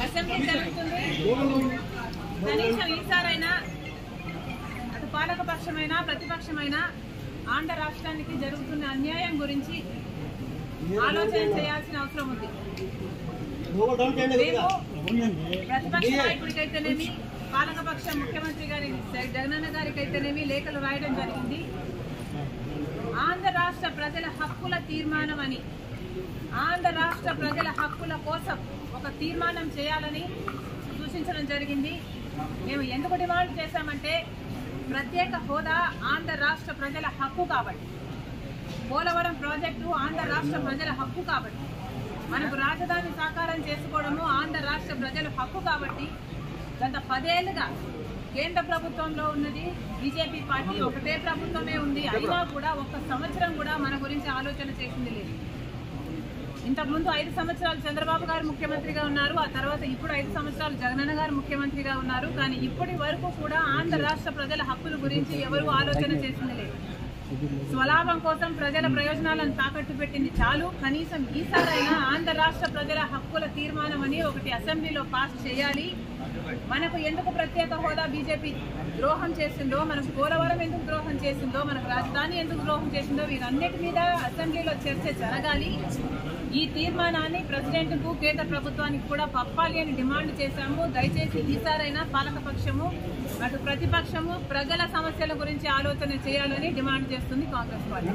Assembly జరుగుతుంది. కనీసం ఈసారైనా అటు పాలకపక్షమైనా ప్రతిపక్షమైనా ఆంధ్ర రాష్ట్రానికి జరుగుతున్న అన్యాయం గురించి ఆలోచన చేయాల్సిన అవసరం ఉంది. ప్రతిపక్ష నాయకుడికైతేనేమి పాలకపక్ష ముఖ్యమంత్రి గారి జగనన్న గారికైతేనేమి లేఖలు రాయడం జరిగింది. ఆంధ్ర రాష్ట్ర ప్రజల హక్కుల తీర్మానం అని, ఆంధ్ర రాష్ట్ర ప్రజల హక్కుల కోసం ఒక తీర్మానం చేయాలని సూచించడం జరిగింది. మేము ఎందుకు డిమాండ్ చేశామంటే ప్రత్యేక హోదా ఆంధ్ర రాష్ట్ర ప్రజల హక్కు కాబట్టి, పోలవరం ప్రాజెక్టు ఆంధ్ర రాష్ట్ర ప్రజల హక్కు కాబట్టి, మనకు రాజధాని సాకారం చేసుకోవడము ఆంధ్ర రాష్ట్ర ప్రజల హక్కు కాబట్టి గత 10 ఏళ్లుగా కేంద్ర ప్రభుత్వంలో ఉన్నది బీజేపీ పార్టీ, ఒకటే ప్రభుత్వమే ఉంది. అయినా కూడా ఒక్క సంవత్సరం కూడా మన గురించి ఆలోచన చేసింది లేదు. ఇంతకుముందు 5 సంవత్సరాలు చంద్రబాబు గారు ముఖ్యమంత్రిగా ఉన్నారు, ఆ తర్వాత ఇప్పుడు 5 సంవత్సరాలు జగనన్న గారు ముఖ్యమంత్రిగా ఉన్నారు. కానీ ఇప్పటి వరకు కూడా ఆంధ్ర రాష్ట్ర ప్రజల హక్కుల గురించి ఎవరూ ఆలోచన చేసింది లేదు. స్వలాభం కోసం ప్రజల ప్రయోజనాలను తాకట్టు పెట్టింది చాలు. కనీసం ఈసారైనా ఆంధ్ర రాష్ట్ర ప్రజల హక్కుల తీర్మానం అని ఒకటి అసెంబ్లీలో పాస్ చేయాలి. మనకు ఎందుకు ప్రత్యేక హోదా బీజేపీ ద్రోహం చేసిందో, మనకు పోలవరం ఎందుకు ద్రోహం చేసిందో, మనకు రాజధాని ఎందుకు ద్రోహం చేసిందో వీరన్నిటి మీద అసెంబ్లీలో చర్చ జరగాలి. ఈ తీర్మానాన్ని ప్రెసిడెంట్కు కేంద్ర ప్రభుత్వానికి కూడా పంపాలి అని డిమాండ్ చేశాము. దయచేసి ఈసారైనా పాలకపక్షము అటు ప్రతిపక్షము ప్రజల సమస్యల గురించి ఆలోచన చేయాలని డిమాండ్ చేస్తుంది కాంగ్రెస్ పార్టీ.